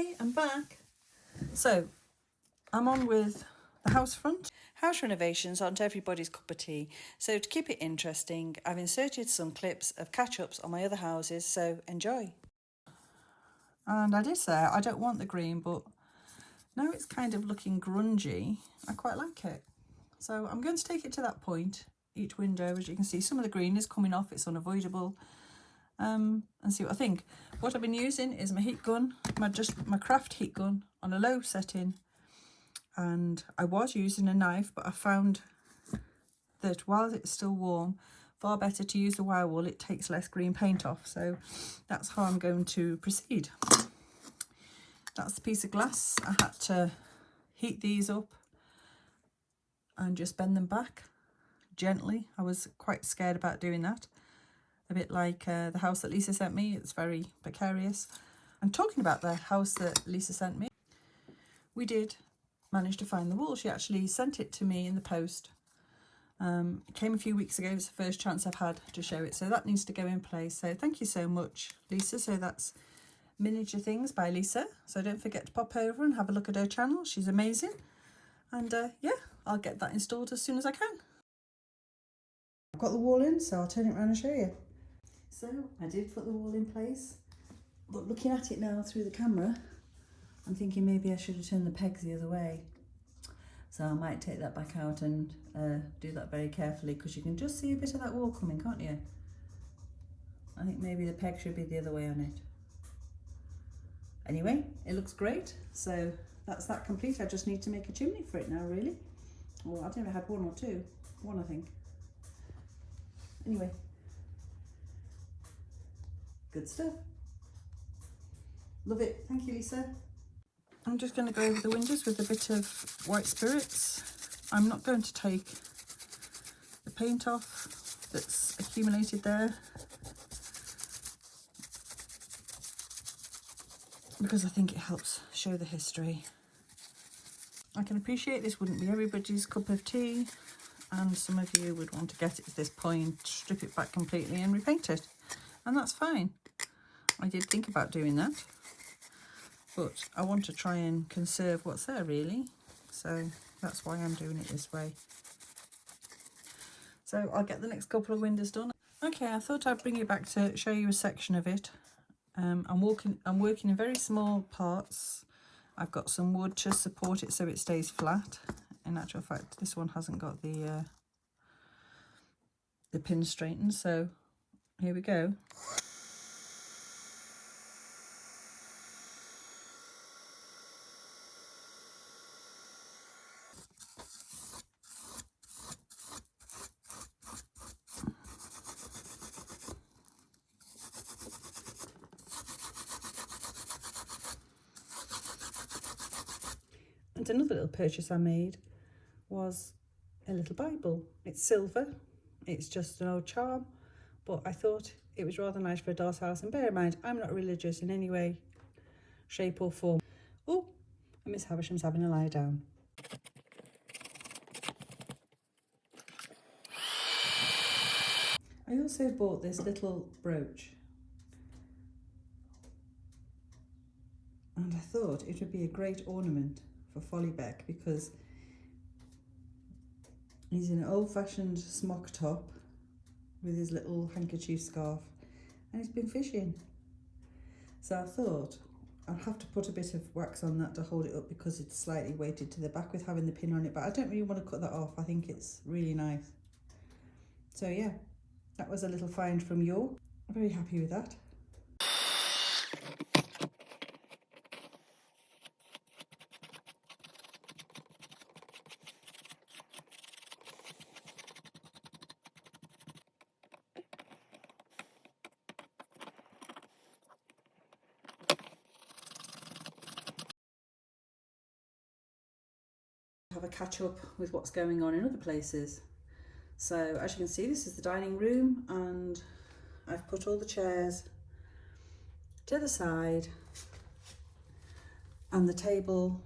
Hi, I'm back. So I'm on with the house front. House renovations aren't everybody's cup of tea, so to keep it interesting, I've inserted some clips of catch-ups on my other houses, so enjoy. And I did say I don't want the green, but now it's kind of looking grungy. I quite like it. So I'm going to take it to that point. Each window, as you can see, some of the green is coming off, it's unavoidable. And see what I think. What I've been using is my heat gun, my craft heat gun on a low setting, and I was using a knife, but I found that while it's still warm, far better to use the wire wool. It takes less green paint off, so that's how I'm going to proceed. That's the piece of glass. I had to heat these up and just bend them back gently. I was quite scared about doing that. A bit like the house that Lisa sent me. It's very precarious. And talking about the house that Lisa sent me, we did manage to find the wool. She actually sent it to me in the post. It came a few weeks ago. It's the first chance I've had to show it, so that needs to go in place. So thank you so much, Lisa. So that's Miniature Things by Lisa. So don't forget to pop over and have a look at her channel. She's amazing. And yeah, I'll get that installed as soon as I can. I've got the wall in, so I'll turn it around and show you. So I did put the wall in place, but looking at it now through the camera, I'm thinking maybe I should have turned the pegs the other way. So I might take that back out and do that very carefully, because you can just see a bit of that wall coming, can't you? I think maybe the peg should be the other way on it. Anyway, it looks great. So that's that complete. I just need to make a chimney for it now, really. Well, I've never had one or two. One, I think. Anyway. Good stuff. Love it. Thank you, Lisa. I'm just going to go over the windows with a bit of white spirits. I'm not going to take the paint off that's accumulated there, because I think it helps show the history. I can appreciate this wouldn't be everybody's cup of tea, and some of you would want to get it to this point, strip it back completely and repaint it, and that's fine. I did think about doing that, but I want to try and conserve what's there, really. So that's why I'm doing it this way. So I'll get the next couple of windows done. Okay, I thought I'd bring you back to show you a section of it. I'm working in very small parts. I've got some wood to support it so it stays flat. In actual fact, this one hasn't got the pin straightened, so here we go. And another little purchase I made was a little Bible. It's silver, it's just an old charm, but I thought it was rather nice for a doll's house. And bear in mind, I'm not religious in any way, shape or form. Oh, and Miss Havisham's having a lie down. I also bought this little brooch, and I thought it would be a great ornament for Follybeck, because he's in an old-fashioned smock top with his little handkerchief scarf, and he's been fishing. So I thought I'll have to put a bit of wax on that to hold it up, because it's slightly weighted to the back with having the pin on it, but I don't really want to cut that off. I think it's really nice. So yeah, that was a little find from York. I'm very happy with that. Have a catch up with what's going on in other places. So as you can see, this is the dining room, and I've put all the chairs to the side, and the table,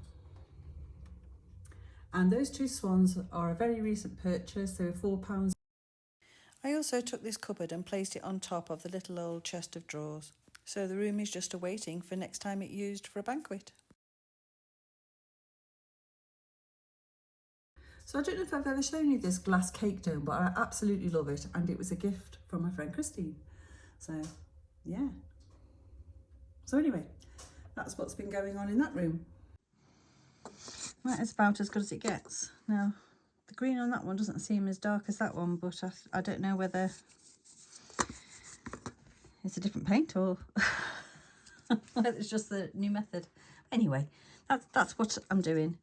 and those two swans are a very recent purchase. They were £4. I also took this cupboard and placed it on top of the little old chest of drawers. So the room is just awaiting for next time it's used for a banquet. So I don't know if I've ever shown you this glass cake dome, but I absolutely love it, and it was a gift from my friend Christine. So yeah. So anyway, that's what's been going on in that room. Right, it's about as good as it gets. Now, the green on that one doesn't seem as dark as that one, but I don't know whether it's a different paint or whether it's just the new method. Anyway, that's what I'm doing.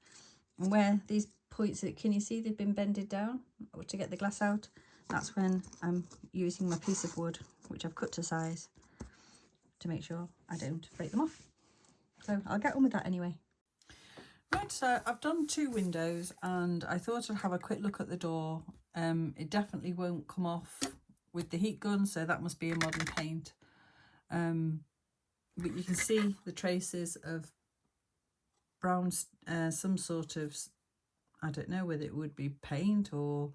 And where these points, can you see they've been bended down to get the glass out? That's when I'm using my piece of wood, which I've cut to size, to make sure I don't break them off. So I'll get on with that anyway. Right, so I've done 2 windows, and I thought I'd have a quick look at the door. It definitely won't come off with the heat gun, so that must be a modern paint. But you can see the traces of brown, some sort of, I don't know whether it would be paint or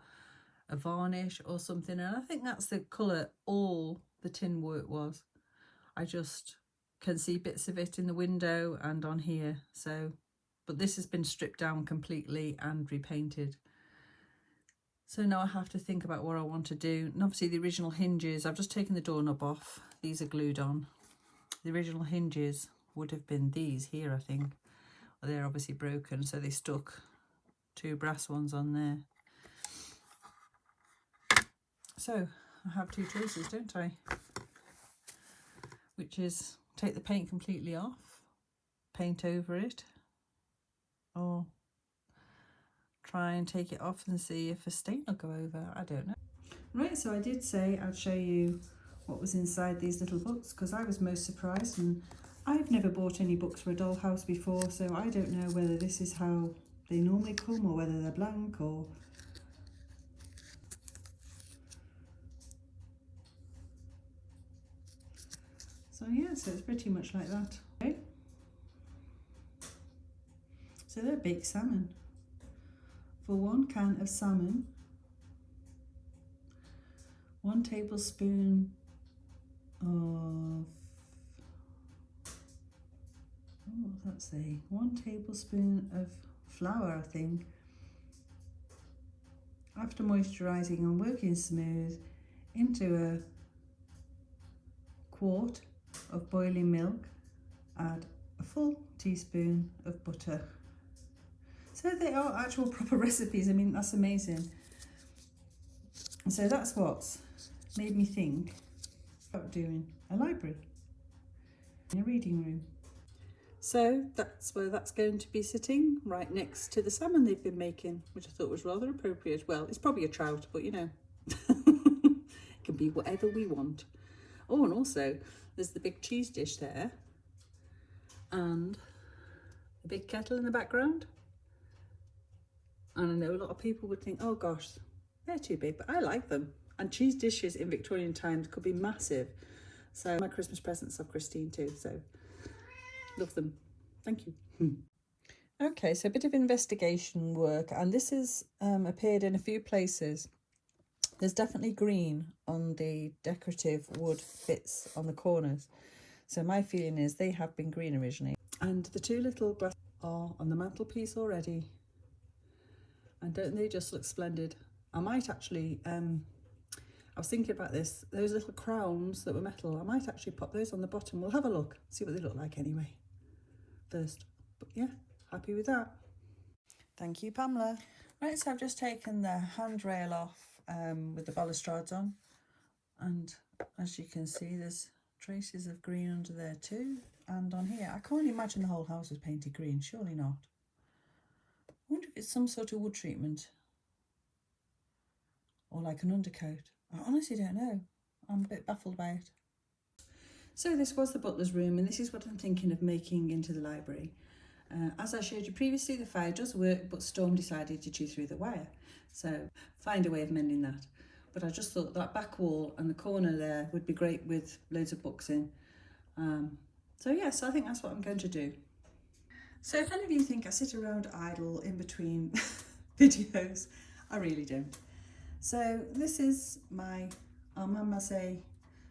a varnish or something, and I think that's the colour all the tin work was. I just can see bits of it in the window and on here, so, but this has been stripped down completely and repainted. So now I have to think about what I want to do. And obviously the original hinges, I've just taken the doorknob off. These are glued on. The original hinges would have been these here, I think. Well, they're obviously broken, so they stuck 2 brass ones on there. So I have 2 choices, don't I? Which is take the paint completely off, paint over it, or try and take it off and see if a stain will go over. I don't know. Right, so I did say I'd show you what was inside these little books, because I was most surprised, and I've never bought any books for a dollhouse before, so I don't know whether this is how they normally come or whether they're blank or... So yeah, so it's pretty much like that. Okay. So they're baked salmon. For 1 can of salmon, 1 tablespoon of, what does that say? 1 tablespoon of flour, I think. After moisturising and working smooth, into a quart of boiling milk, add a full teaspoon of butter. So they are actual proper recipes. I mean, that's amazing. And so that's what's made me think about doing a library in a reading room. So that's where that's going to be sitting, right next to the salmon they've been making, which I thought was rather appropriate. Well, it's probably a trout, but you know, it can be whatever we want. Oh, and also there's the big cheese dish there, and the big kettle in the background. And I know a lot of people would think, oh gosh, they're too big, but I like them. And cheese dishes in Victorian times could be massive. So my Christmas presents of Christine too, so love them. Thank you. Okay, so a bit of investigation work, and this has appeared in a few places. There's definitely green on the decorative wood bits on the corners. So my feeling is they have been green originally. And the 2 little brass are on the mantelpiece already. And don't they just look splendid? I might actually, I was thinking about this, those little crowns that were metal, I might actually pop those on the bottom. We'll have a look, see what they look like anyway, first. But yeah, happy with that. Thank you, Pamela. Right, so I've just taken the handrail off with the balustrades on. And as you can see, there's traces of green under there too. And on here, I can't imagine the whole house is painted green, surely not. I wonder if it's some sort of wood treatment or like an undercoat. I honestly don't know. I'm a bit baffled by it. So this was the butler's room, and this is what I'm thinking of making into the library. As I showed you previously, the fire does work, but Storm decided to chew through the wire. So find a way of mending that. But I just thought that back wall and the corner there would be great with loads of books in. So yes, I think that's what I'm going to do. So if any of you think I sit around idle in between videos, I really don't. So this is my Armand Massé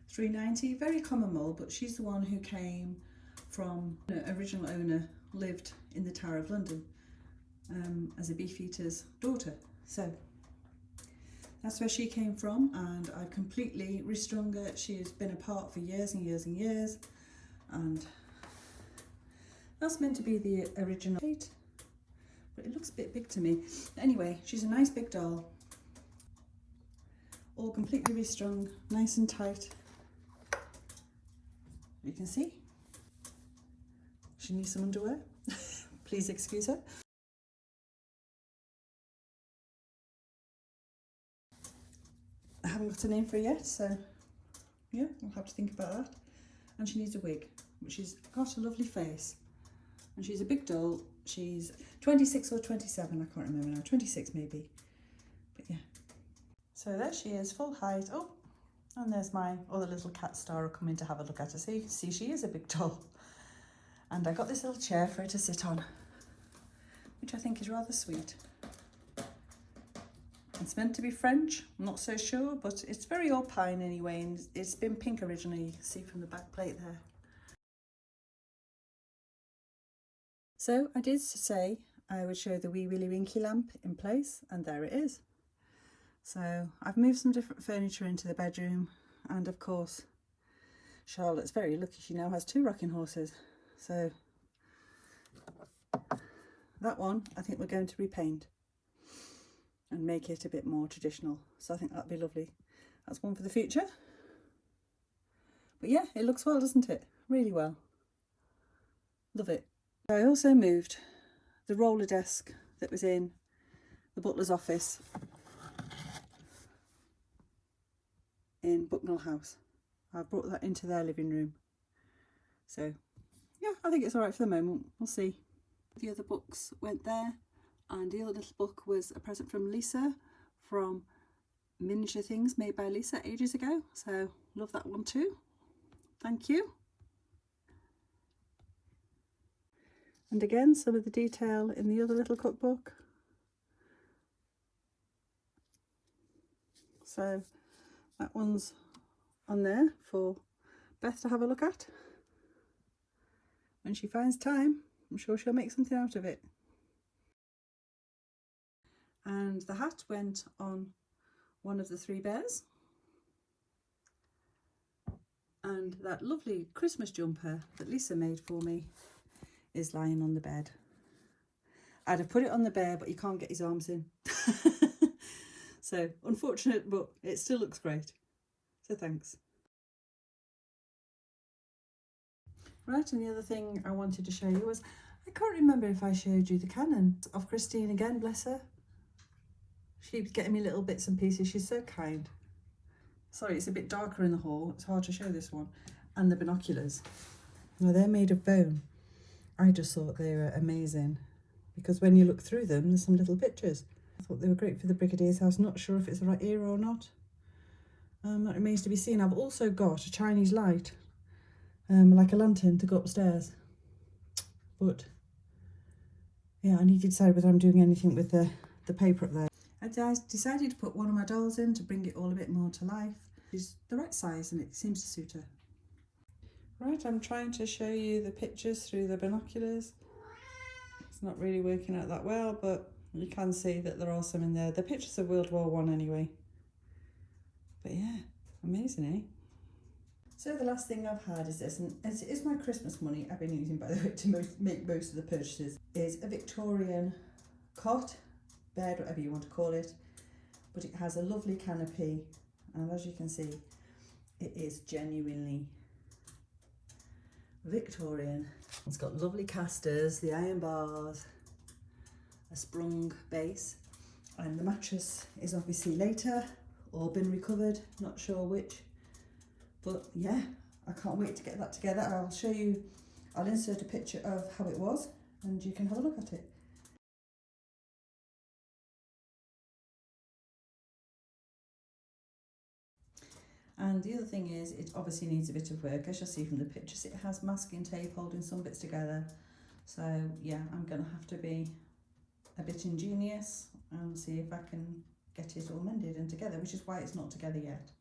390, very common mould, but she's the one who came from, the original owner lived in the Tower of London as a beefeater's daughter. So that's where she came from, and I've completely restrung her. She's been apart for years and years and years, and that's meant to be the original shape, but it looks a bit big to me. Anyway, she's a nice big doll, all completely restrung, nice and tight. You can see she needs some underwear. Please excuse her. I haven't got a name for her yet, so yeah, I'll have to think about that. And she needs a wig, but she's got a lovely face, and she's a big doll. She's 26 or 27, I can't remember now, 26 maybe, but yeah. So there she is, full height. Oh, and there's my other little cat Star coming to have a look at her. So you can see she is a big doll. And I got this little chair for her to sit on, which I think is rather sweet. It's meant to be French, I'm not so sure, but it's very old pine anyway, and it's been pink originally, you can see from the back plate there. So I did say I would show the wee Willy Winky lamp in place, and there it is. So I've moved some different furniture into the bedroom, and of course Charlotte's very lucky, she now has 2 rocking horses. So that one I think we're going to repaint and make it a bit more traditional, so I think that'd be lovely. That's one for the future. But yeah, it looks well, doesn't it? Really well. Love it. I also moved the roller desk that was in the butler's office in Bucknell House. I've brought that into their living room. So yeah, I think it's all right for the moment. We'll see. The other books went there, and the other little book was a present from Lisa, from Miniature Things Made by Lisa ages ago. So love that one too. Thank you. And again, some of the detail in the other little cookbook. So that one's on there for Beth to have a look at. When she finds time, I'm sure she'll make something out of it. And the hat went on one of the 3 bears. And that lovely Christmas jumper that Lisa made for me is lying on the bed. I'd have put it on the bear, but he can't get his arms in. So unfortunate, but it still looks great. So thanks. Right, and the other thing I wanted to show you was, I can't remember if I showed you the canon of Christine again, bless her. She was getting me little bits and pieces. She's so kind. Sorry, it's a bit darker in the hall. It's hard to show this one. And the binoculars. Now, they're made of bone. I just thought they were amazing, because when you look through them, there's some little pictures. I thought they were great for the Brigadier's house. Not sure if it's the right era or not. That remains to be seen. I've also got a Chinese light, like a lantern to go upstairs. But yeah, I need to decide whether I'm doing anything with the paper up there. I decided to put one of my dolls in to bring it all a bit more to life. She's the right size and it seems to suit her. Right, I'm trying to show you the pictures through the binoculars. It's not really working out that well, but you can see that there are some in there. The pictures of World War I anyway. But yeah, amazing, eh? So the last thing I've had is this, and it is my Christmas money I've been using, by the way, to make most of the purchases, is a Victorian cot, bed, whatever you want to call it, but it has a lovely canopy, and as you can see, it is genuinely Victorian. It's got lovely casters, the iron bars, a sprung base, and the mattress is obviously later or been recovered, not sure which. But yeah, I can't wait to get that together. I'll show you, I'll insert a picture of how it was and you can have a look at it. And the other thing is, it obviously needs a bit of work. As you'll see from the pictures, it has masking tape holding some bits together. So yeah, I'm going to have to be a bit ingenious and see if I can get it all mended and together, which is why it's not together yet.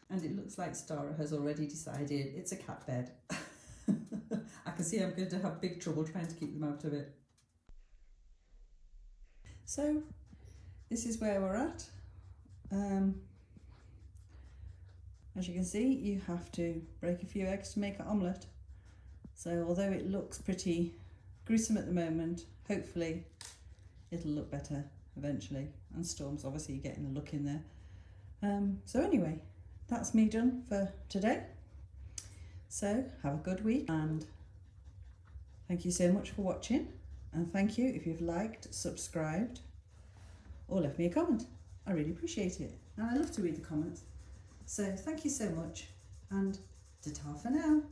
And it looks like Stara has already decided it's a cat bed. I can see I'm going to have big trouble trying to keep them out of it. So this is where we're at. As you can see, you have to break a few eggs to make an omelette. So although it looks pretty gruesome at the moment, hopefully it'll look better eventually. And Storm's obviously getting a look in there. So anyway, that's me done for today. So have a good week, and thank you so much for watching. And thank you if you've liked, subscribed, or left me a comment. I really appreciate it. And I love to read the comments. So thank you so much, and ta-ta for now.